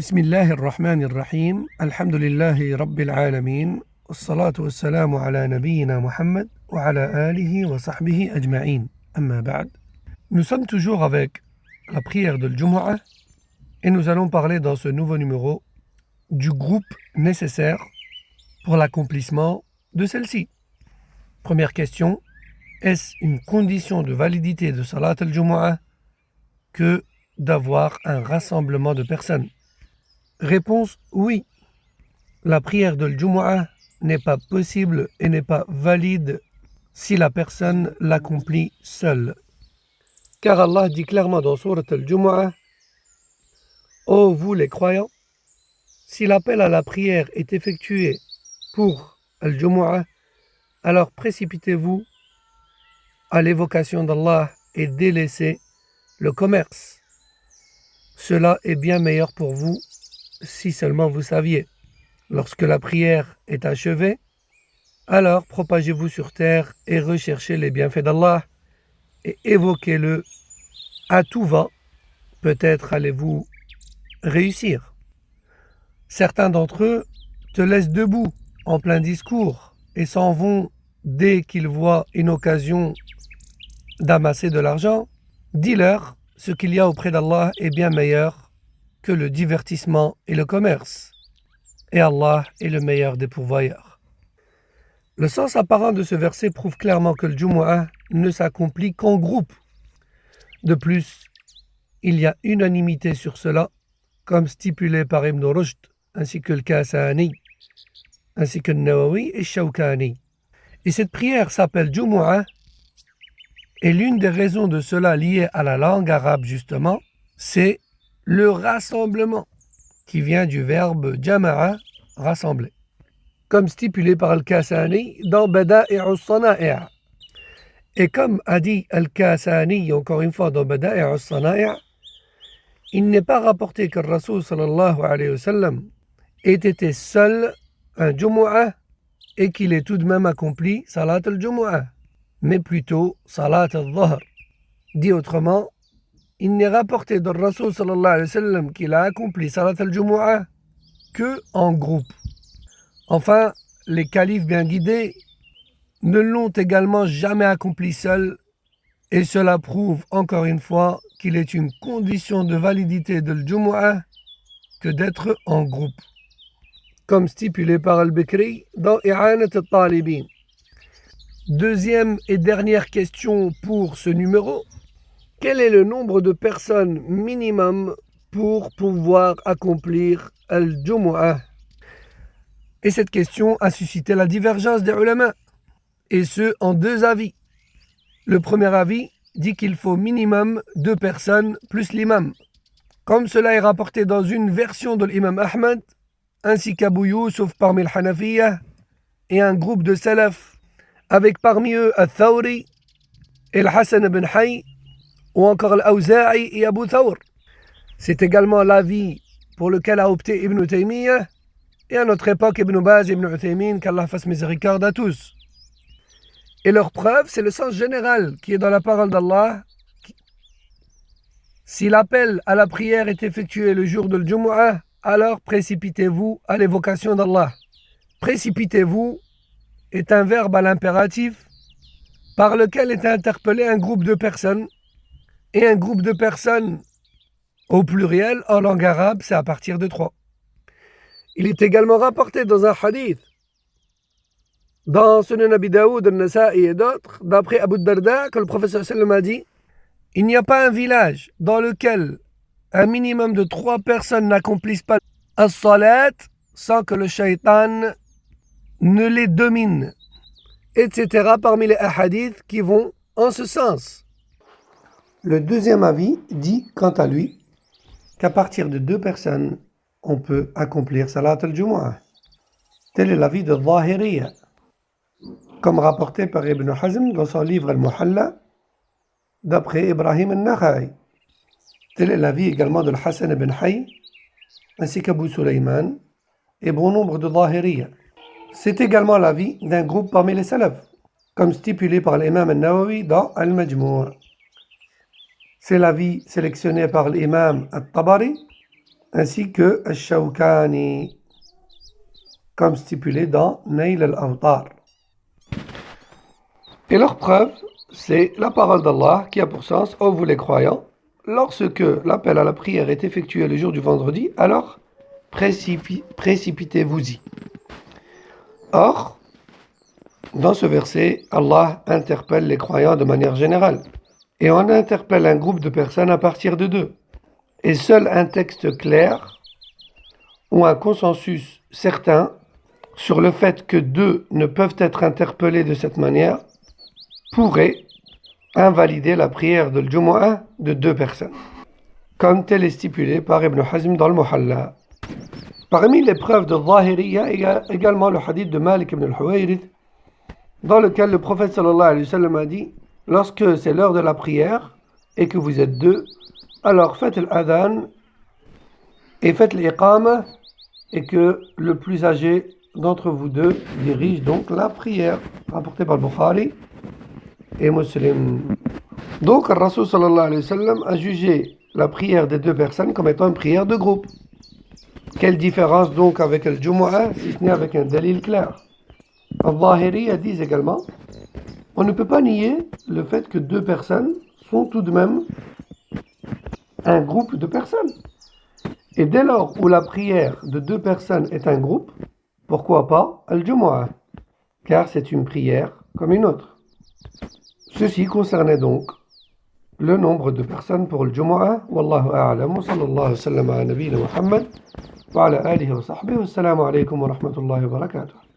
بسم الله الرحمن الرحيم الحمد لله رب العالمين والصلاة والسلام على نبينا Muhammad وعلى آله وصحبه أجمعين أما بعد. Nous sommes toujours avec la prière de Jumu'ah et nous allons parler dans ce nouveau numéro du groupe nécessaire pour l'accomplissement de celle-ci. Première question, est-ce une condition de validité de Salat al-Jumu'ah que d'avoir un rassemblement de personnes? Réponse oui. La prière de Jumu'ah n'est pas possible et n'est pas valide si la personne l'accomplit seule. Car Allah dit clairement dans Sourate al-Jumu'ah: Ô vous les croyants, si l'appel à la prière est effectué pour al-Jumu'ah, alors précipitez-vous à l'évocation d'Allah et délaissez le commerce. Cela est bien meilleur pour vous si seulement vous saviez. Lorsque la prière est achevée, alors propagez-vous sur terre et recherchez les bienfaits d'Allah et évoquez-le à tout va. Peut-être allez-vous réussir. Certains d'entre eux te laissent debout en plein discours et s'en vont dès qu'ils voient une occasion d'amasser de l'argent. Dis-leur, ce qu'il y a auprès d'Allah est bien meilleur que le divertissement et le commerce. Et Allah est le meilleur des pourvoyeurs. Le sens apparent de ce verset prouve clairement que le Jumu'ah ne s'accomplit qu'en groupe. De plus, il y a unanimité sur cela, comme stipulé par Ibn Rushd, ainsi que le Kasani, ainsi que le Nawawi et Shawkani. Et cette prière s'appelle Jumu'ah, et l'une des raisons de cela liée à la langue arabe justement, c'est le rassemblement, qui vient du verbe jama'a, rassembler, comme stipulé par Al-Kasani dans Bada'i' as-Sana'i'. Et comme a dit Al-Kasani encore une fois dans Bada'i' as-Sana'i', il n'est pas rapporté que le Rasoul sallallahu alayhi wa sallam ait été seul un Jumu'ah et qu'il ait tout de même accompli Salat al-Jumu'ah, mais plutôt Salat al-Dhahr. Dit autrement, il n'est rapporté de Rasoul sallallahu alayhi wa sallam qu'il a accompli Salat al-Jumu'ah que en groupe. Enfin, les califes bien guidés ne l'ont également jamais accompli seuls, et cela prouve encore une fois qu'il est une condition de validité de Jumu'ah que d'être en groupe, comme stipulé par Al-Bikri dans I'anat al-Talibin. Deuxième et dernière question pour ce numéro. Quel est le nombre de personnes minimum pour pouvoir accomplir al-Jumu'ah? Et cette question a suscité la divergence des ulama, et ce en deux avis. Le premier avis dit qu'il faut minimum 2 personnes plus l'imam, comme cela est rapporté dans une version de l'imam Ahmad, ainsi qu'Abu Yusuf parmi les Hanafiyya, et un groupe de salaf, avec parmi eux Al-Thawri et Al-Hassan ibn Hay, ou encore Al-Awza'i et Abu Thawr. C'est également l'avis pour lequel a opté Ibn Taymiyyah et à notre époque Ibn Baz et Ibn Uthaymin, qu'Allah fasse miséricorde à tous. Et leur preuve, c'est le sens général qui est dans la parole d'Allah. Si l'appel à la prière est effectué le jour de Jumu'ah, alors précipitez-vous à l'évocation d'Allah. Précipitez-vous est un verbe à l'impératif par lequel est interpellé un groupe de personnes. Et un groupe de personnes au pluriel en langue arabe, c'est à partir de 3. Il est également rapporté dans un hadith, dans Sunan Abi Daoud, Al-Nasa'i et d'autres, d'après Abu Darda, que le professeur sallam a dit: il n'y a pas un village dans lequel un minimum de 3 personnes n'accomplissent pas as-salat sans que le shaitan ne les domine, etc. parmi les hadiths qui vont en ce sens. Le deuxième avis dit, quant à lui, qu'à partir de 2 personnes, on peut accomplir Salat al-Jumu'ah. Tel est l'avis de Zahiriyya, comme rapporté par Ibn Hazm dans son livre Al-Muhalla, d'après Ibrahim al-Nakha'i. Tel est l'avis également de Hassan ibn Hay, ainsi qu'Abu Sulayman, et bon nombre de Zahiriyya. C'est également l'avis d'un groupe parmi les salafs, comme stipulé par l'imam al-Nawawi dans Al-Majmou'. C'est l'avis sélectionné par l'imam al-Tabari ainsi que Al-Shawkani, comme stipulé dans Nail al-Awtar. Et leur preuve, c'est la parole d'Allah qui a pour sens, ô vous les croyants, lorsque l'appel à la prière est effectué le jour du vendredi, alors précipitez-vous-y. Or, dans ce verset, Allah interpelle les croyants de manière générale. Et on interpelle un groupe de personnes à partir de deux. Et seul un texte clair ou un consensus certain sur le fait que deux ne peuvent être interpellés de cette manière pourrait invalider la prière de l'Jumu'ah de deux personnes, comme tel est stipulé par Ibn Hazm dans le Muhalla. Parmi les preuves de Zahiriyya, il y a également le hadith de Malik ibn al-Huwayrith, dans lequel le prophète sallallahu alayhi wa sallam a dit: lorsque c'est l'heure de la prière et que vous êtes deux, alors faites l'adhan et faites l'iqama, et que le plus âgé d'entre vous deux dirige donc la prière, rapporté par Bukhari et Muslim. Donc, le Rasul sallallahu alayhi wa sallam a jugé la prière des deux personnes comme étant une prière de groupe. Quelle différence donc avec le Jumu'ah, si ce n'est avec un dalil clair? Al-Zahiri dit également: on ne peut pas nier le fait que deux personnes sont tout de même un groupe de personnes. Et dès lors où la prière de deux personnes est un groupe, pourquoi pas Al-Jumu'ah? Car c'est une prière comme une autre. Ceci concernait donc le nombre de personnes pour le Jumu'ah. Wallahu a'lam, wa sallallahu wa sallam ala nabiyyina Muhammad wa ala alihi wa sahbihi. Wassalamu alaykum wa rahmatullahi wa barakatuh.